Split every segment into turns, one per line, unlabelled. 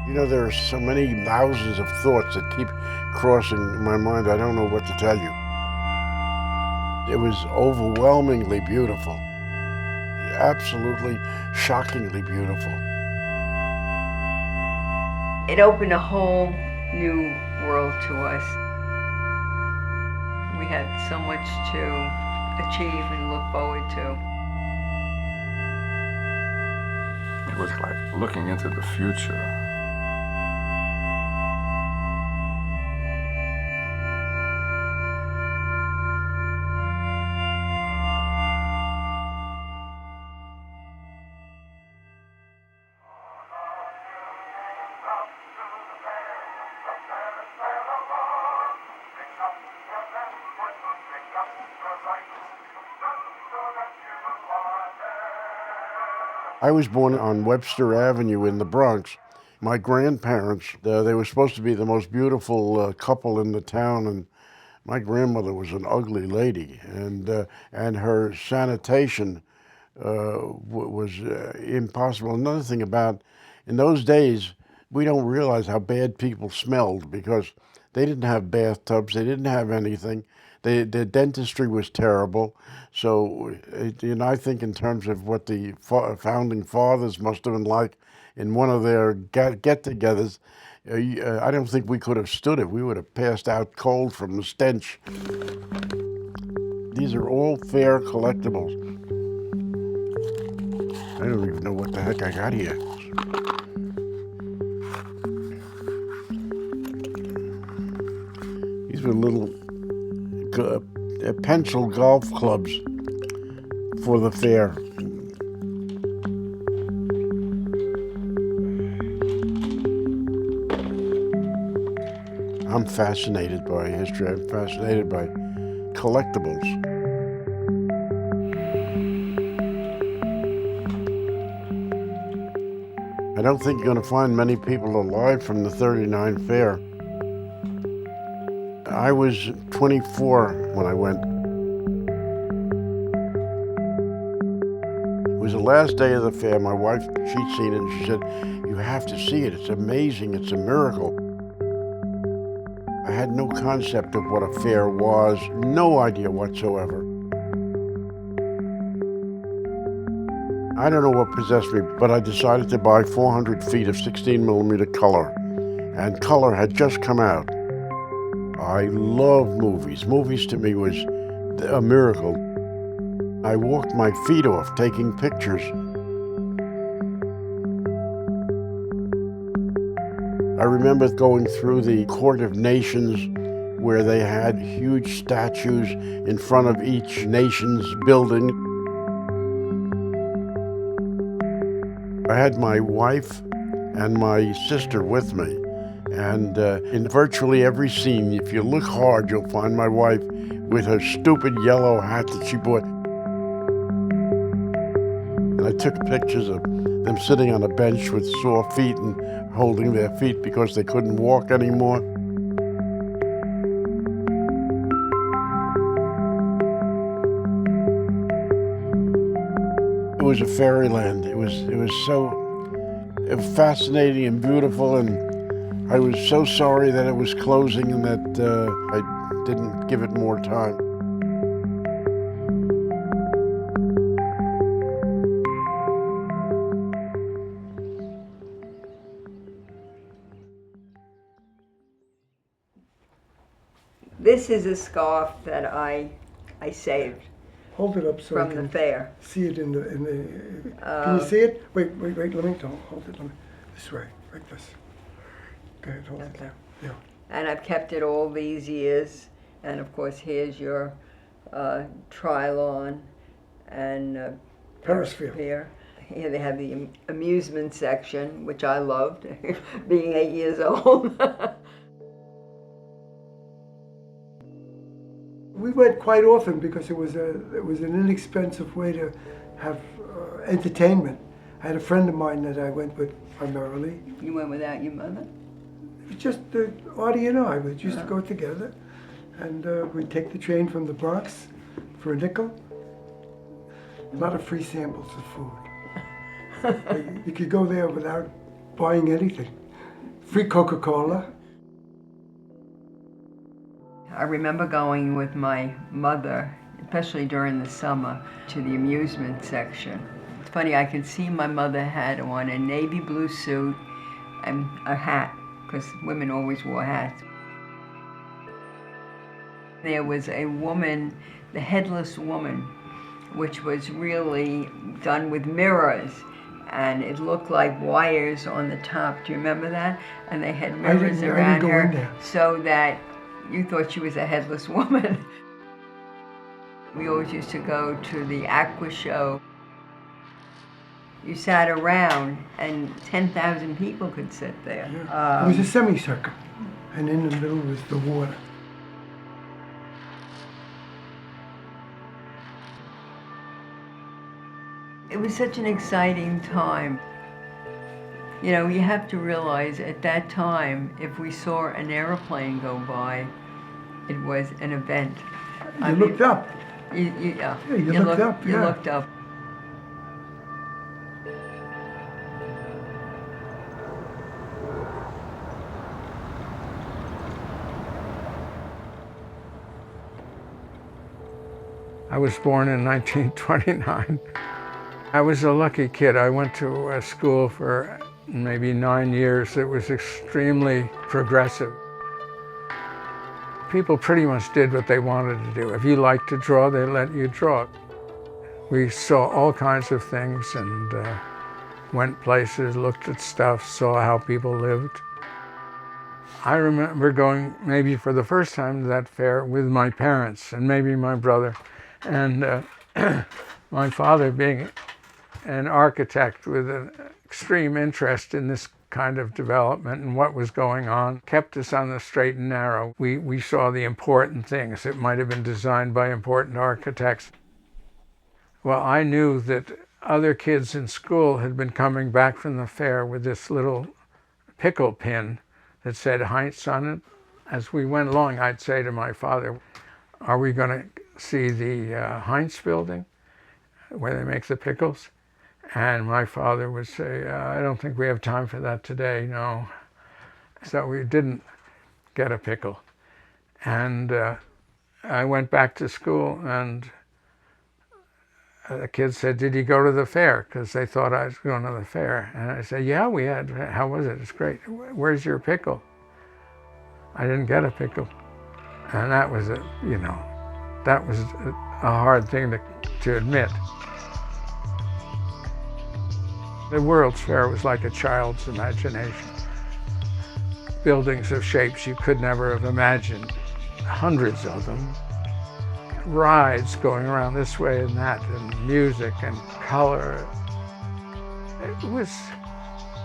You know, there are so many thousands of thoughts that keep crossing my mind, I don't know what to tell you. It was overwhelmingly beautiful, absolutely shockingly beautiful.
It opened a whole new world to us. We had so much to achieve and look forward to.
It was like looking into the future.
I was born on Webster Avenue in the Bronx. My grandparents, they were supposed to be the most beautiful couple in the town, and my grandmother was an ugly lady, and her sanitation was impossible. Another thing about, in those days, we don't realize how bad people smelled because they didn't have bathtubs, they didn't have anything. Their dentistry was terrible. So, I think in terms of what the founding fathers must have been like in one of their get-togethers, I don't think we could have stood it. We would have passed out cold from the stench. These are all fair collectibles. I don't even know what the heck I got here. These were little pencil golf clubs for the fair. I'm fascinated by history. I'm fascinated by collectibles. I don't think you're going to find many people alive from the '39 fair. I was 24 when I went. It was the last day of the fair. My wife, she'd seen it, and she said, "You have to see it. It's amazing. It's a miracle." I had no concept of what a fair was, no idea whatsoever. I don't know what possessed me, but I decided to buy 400 feet of 16mm color, and color had just come out. I love movies. Movies to me was a miracle. I walked my feet off taking pictures. I remember going through the Court of Nations where they had huge statues in front of each nation's building. I had my wife and my sister with me, and in virtually every scene, if you look hard, you'll find my wife with her stupid yellow hat that she bought. And I took pictures of them sitting on a bench with sore feet and holding their feet because they couldn't walk anymore. It was a fairyland. It was so fascinating and beautiful, and I was so sorry that it was closing and that I didn't give it more time.
This is a scarf that I saved
Hold it up so I
from the
can
fair.
see it in the. Can you see it? Wait. Let me hold it. This way, like this. Go ahead, hold it there. Yeah.
And I've kept it all these years. And of course, here's your Trilon and
Perisphere.
Here they have the amusement section, which I loved, being 8 years old.
We went quite often because it was an inexpensive way to have entertainment. I had a friend of mine that I went with primarily.
You went without your mother?
It was just Artie and I. We used to go together, and we'd take the train from the Bronx for a nickel. A lot of free samples of food. You could go there without buying anything. free Coca-Cola.
I remember going with my mother, especially during the summer, to the amusement section. It's funny, I could see my mother had on a navy blue suit and a hat, because women always wore hats. There was a woman, the headless woman, which was really done with mirrors, and it looked like wires on the top. Do you remember that? And they had mirrors around
go in
her
there.
so that you thought she was a headless woman. We always used to go to the aqua show. You sat around and 10,000 people could sit there.
It was a semicircle, and in the middle was the water.
It was such an exciting time. You know, you have to realize at that time, if we saw an airplane go by, it was an event.
You looked up.
Yeah,
you looked up,
You
yeah.
looked up.
I was born in 1929. I was a lucky kid. I went to a school for maybe 9 years that was extremely progressive. People pretty much did what they wanted to do. If you liked to draw, they let you draw. We saw all kinds of things and went places, looked at stuff, saw how people lived. I remember going maybe for the first time to that fair with my parents and maybe my brother. And my father, being an architect with an extreme interest in this kind of development and what was going on, kept us on the straight and narrow. We saw the important things. It might have been designed by important architects. Well, I knew that other kids in school had been coming back from the fair with this little pickle pin that said Heinz on it. As we went along, I'd say to my father, "Are we going to see the Heinz building where they make the pickles?" And my father would say, "I don't think we have time for that today, no." So we didn't get a pickle. And I went back to school, and the kids said, "Did you go to the fair?" Because they thought I was going to the fair. And I said, "Yeah, we had. How was it? It's great. Where's your pickle?" I didn't get a pickle. And that was that was a hard thing to admit. The World's Fair was like a child's imagination. Buildings of shapes you could never have imagined, hundreds of them. Rides going around this way and that, and music and color. It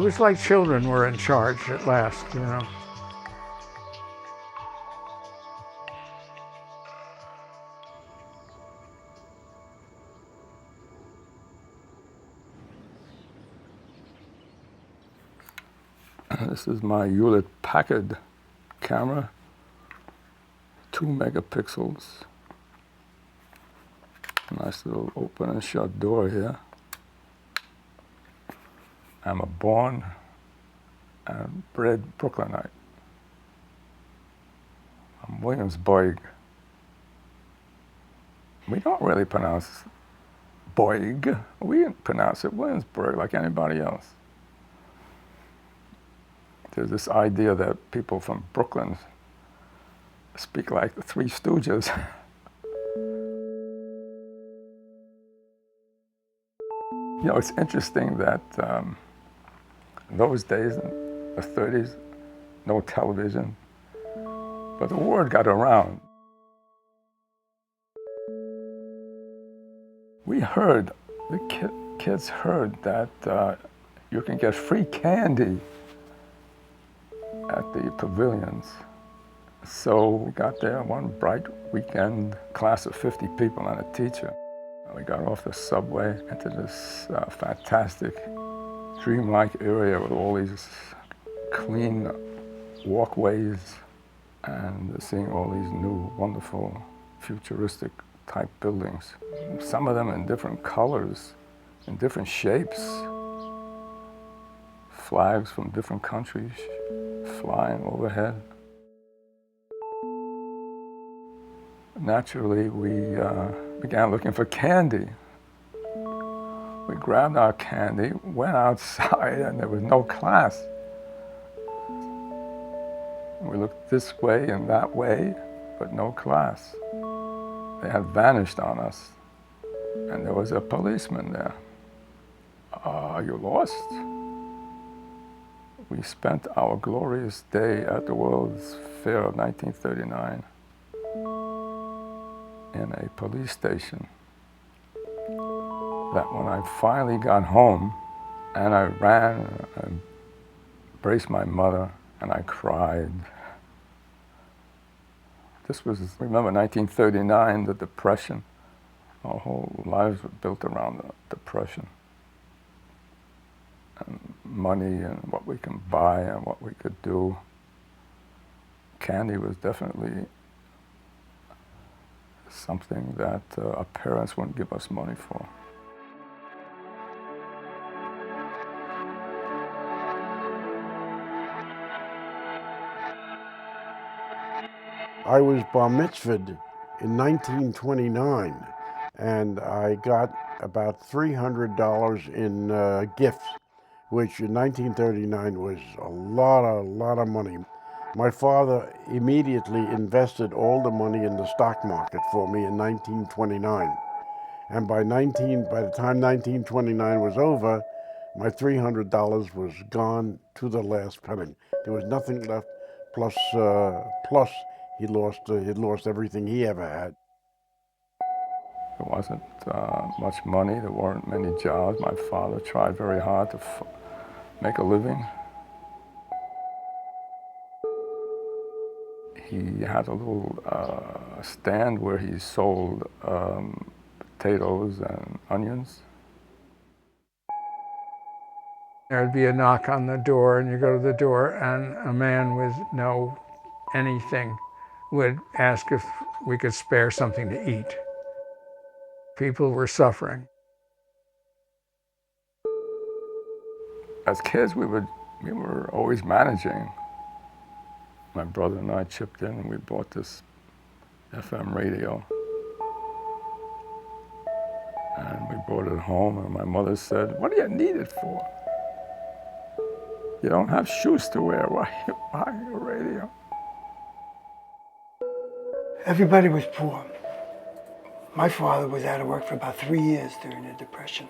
was like children were in charge at last, you know.
This is my Hewlett-Packard camera, 2 megapixels. Nice little open and shut door here. I'm a born and bred Brooklynite. I'm Williamsburg. We don't really pronounce Boig. We pronounce it Williamsburg like anybody else. There's this idea that people from Brooklyn speak like the Three Stooges. You know, it's interesting that in those days, in the 30s, no television, but the word got around. We heard, the kids heard that you can get free candy at the pavilions. So we got there one bright weekend, class of 50 people and a teacher. We got off the subway into this fantastic, dreamlike area with all these clean walkways and seeing all these new, wonderful, futuristic type buildings. Some of them in different colors, in different shapes, flags from different countries. flying overhead. Naturally, we began looking for candy. We grabbed our candy, went outside, and there was no class. We looked this way and that way, but no class. They had vanished on us, and there was a policeman there. Are you lost? We spent our glorious day at the World's Fair of 1939 in a police station. That when I finally got home, and I ran and embraced my mother, and I cried. This was, remember, 1939, the Depression. Our whole lives were built around the Depression. And money and what we can buy and what we could do. Candy was definitely something that our parents wouldn't give us money for.
I was bar mitzvahed in 1929, and I got about $300 in gifts, which in 1939 was a lot of money. My father immediately invested all the money in the stock market for me in 1929. And by the time 1929 was over, my $300 was gone to the last penny. There was nothing left, plus he'd lost everything he ever had.
There wasn't much money, there weren't many jobs. My father tried very hard to make a living. He had a little stand where he sold potatoes and onions.
There'd be a knock on the door, and you go to the door, and a man with no anything would ask if we could spare something to eat. People were suffering.
As kids, we were always managing. My brother and I chipped in, and we bought this FM radio. And we brought it home, and my mother said, "What do you need it for? You don't have shoes to wear. Why are you buying a radio?"
Everybody was poor. My father was out of work for about 3 years during the Depression.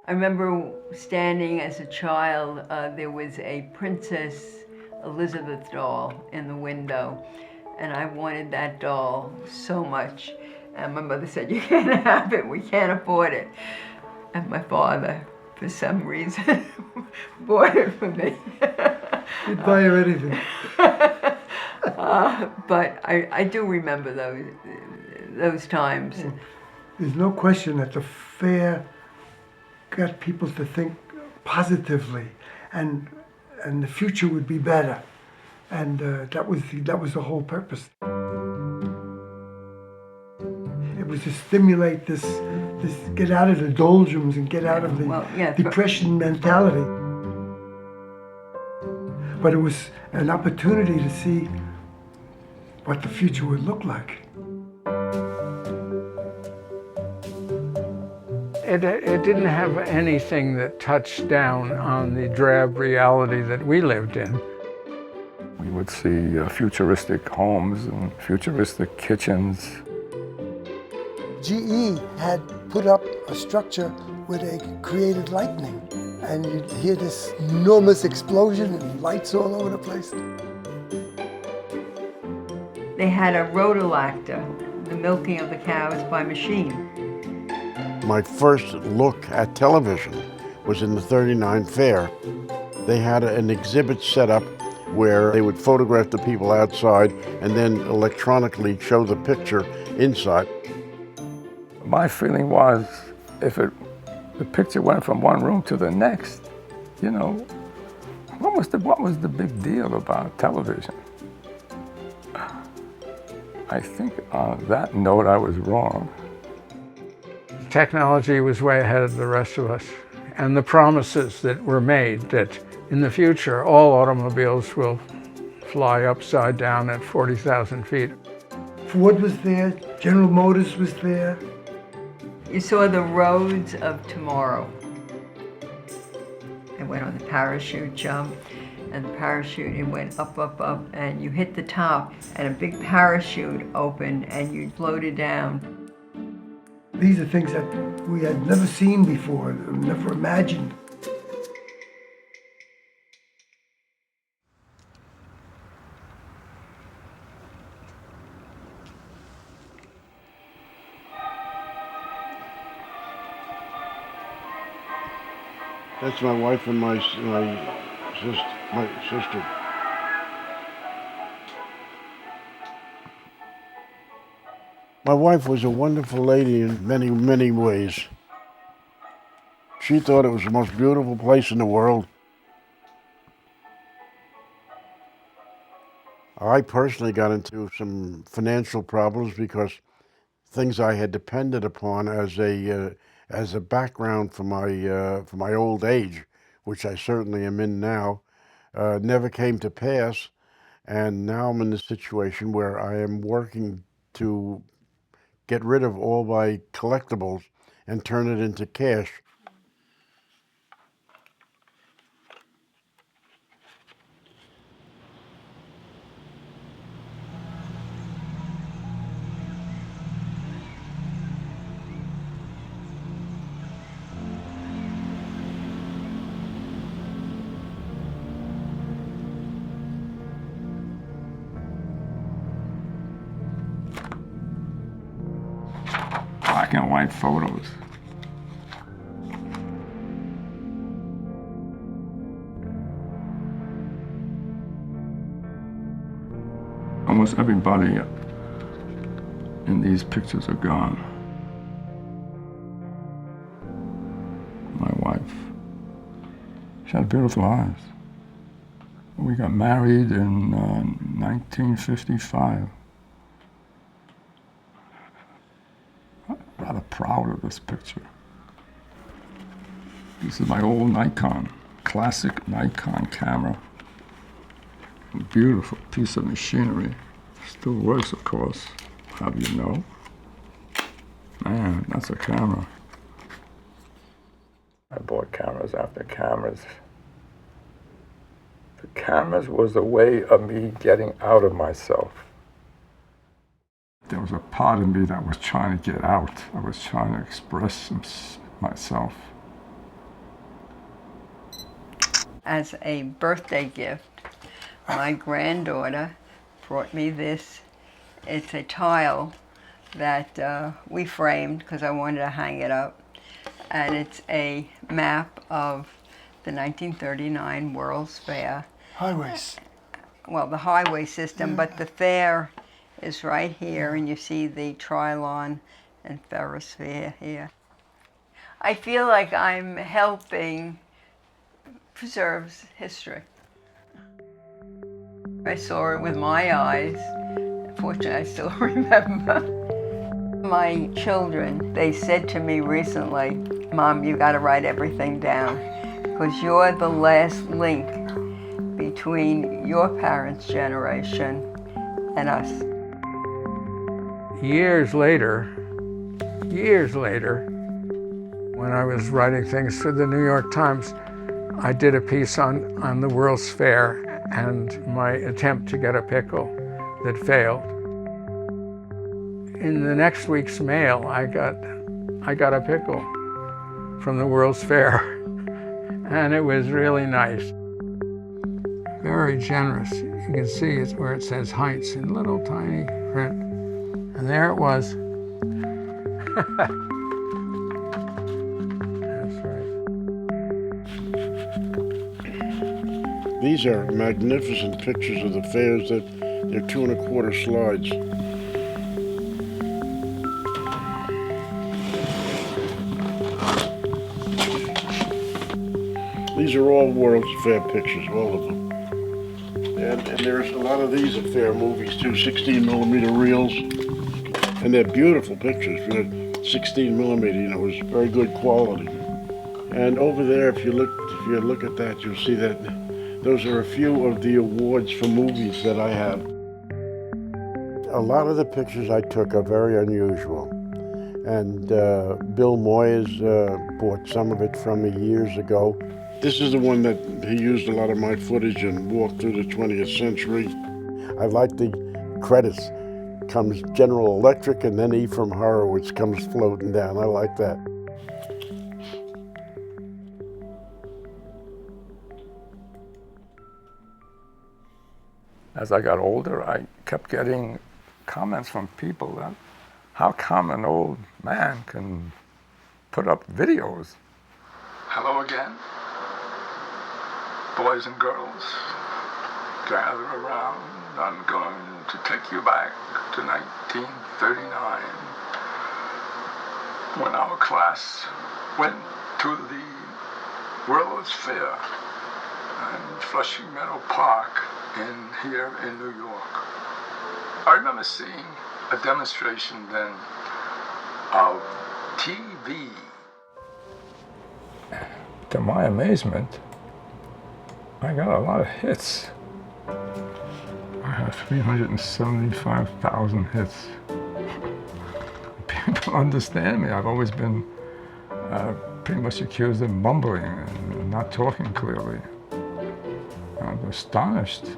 I remember standing as a child, there was a Princess Elizabeth doll in the window, and I wanted that doll so much. And my mother said, "You can't have it, we can't afford it." And my father, for some reason, bought it for me.
He'd buy her anything.
But I do remember those times.
There's no question that the fair got people to think positively, and the future would be better, and that was the whole purpose. It was to stimulate this get out of the doldrums and get out of the depression mentality. But it was an opportunity to see what the future would look like.
It didn't have anything that touched down on the drab reality that we lived in.
We would see futuristic homes and futuristic kitchens.
GE had put up a structure where they created lightning, and you'd hear this enormous explosion and lights all over the place.
They had a rotolactor, the milking of the cows by machine.
My first look at television was in the '39 fair. They had an exhibit set up where they would photograph the people outside and then electronically show the picture inside.
My feeling was, if the picture went from one room to the next, you know, what was the big deal about television? I think on that note I was wrong.
Technology was way ahead of the rest of us, and the promises that were made that In the future, all automobiles will fly upside down at 40,000 feet.
Ford was there, General Motors was there.
You saw the roads of tomorrow. I went on the parachute jump, and the parachute, it went up, up, up, and you hit the top, and a big parachute opened, and you floated down.
These are things that we had never seen before, never imagined.
That's my wife and my sister. My wife was a wonderful lady in many, many ways. She thought it was the most beautiful place in the world. I personally got into some financial problems because things I had depended upon as a background for my old age, which I certainly am in now, never came to pass, and now I'm in the situation where I am working to get rid of all my collectibles and turn it into cash.
Black and white photos. Almost everybody in these pictures are gone. My wife, she had beautiful eyes. We got married in 1955. Rather proud of this picture. This is my old Nikon, classic Nikon camera. A beautiful piece of machinery. Still works, of course. How do you know? Man, that's a camera. I bought cameras after cameras. The cameras was a way of me getting out of myself. There was a part of me that was trying to get out. I was trying to express myself.
As a birthday gift, my granddaughter brought me this. It's a tile that we framed because I wanted to hang it up. And it's a map of the 1939 World's Fair.
Highways.
Well, the highway system, but the fair is right here, and you see the Trilon and Ferris Fair here. I feel like I'm helping preserve history. I saw it with my eyes. Fortunately, I still remember. My children, they said to me recently, Mom, you gotta write everything down, because you're the last link between your parents' generation and us.
Years later, when I was writing things for the New York Times, I did a piece on the World's Fair and my attempt to get a pickle that failed. In the next week's mail, I got a pickle from the World's Fair, and it was really nice. Very generous. You can see it's where it says Heinz in little tiny print. And there it was. That's right.
These are magnificent pictures of the fairs. They're 2 1/4 slides. These are all World's Fair pictures, all of them. And there's a lot of these at fair movies too, 16mm reels. And they're beautiful pictures. 16mm, it's very good quality. And over there, if you look If you look at that, you'll see that those are a few of the awards for movies that I have. A lot of the pictures I took are very unusual. And Bill Moyers bought some of it from me years ago. This is the one that he used a lot of my footage and walked through the 20th century. I like the credits. Comes General Electric and then E from Horowitz comes floating down. I like that.
As I got older, I kept getting comments from people that how come an old man can put up videos? Hello again, boys and girls, gather around. I'm going to take you back to 1939 when our class went to the World's Fair in Flushing Meadow Park here in New York. I remember seeing a demonstration then of TV. To my amazement, I got a lot of hits. I have 375,000 hits. People understand me. I've always been pretty much accused of mumbling and not talking clearly. I'm astonished,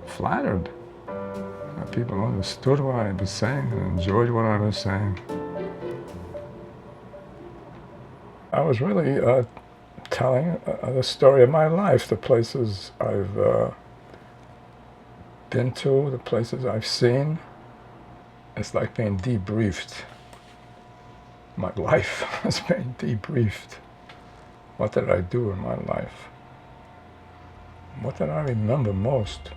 flattered. People understood what I was saying and enjoyed what I was saying. I was really telling the story of my life, the places I've been to, the places I've seen. It's like being debriefed. My life was being debriefed. What did I do in my life? What did I remember most?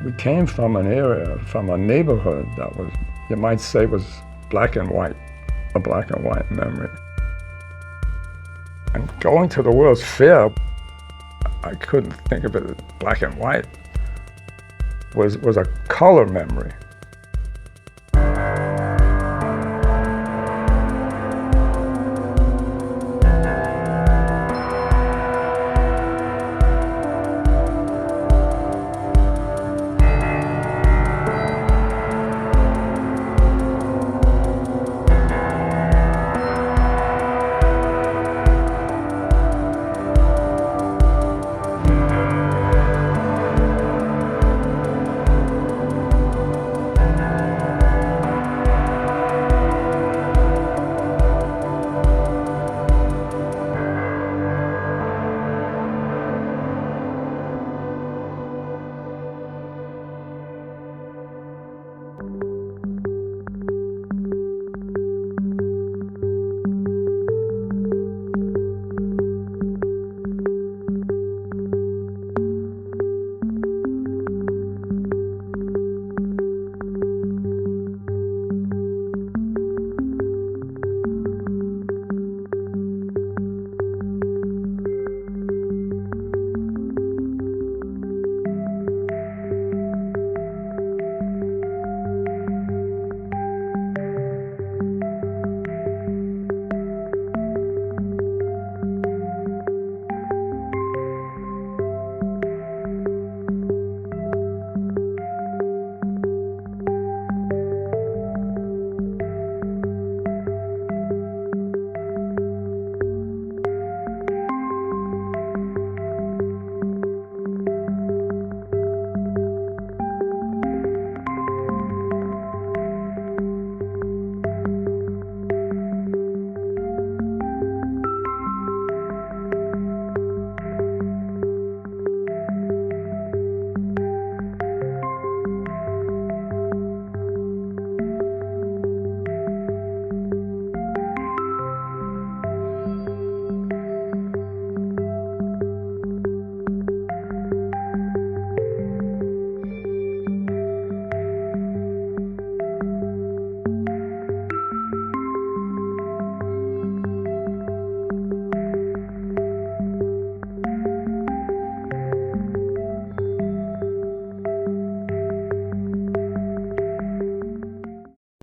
We came from an area, from a neighborhood that was, you might say, was black and white, a black and white memory. And going to the World's Fair, I couldn't think of it as black and white, was a color memory.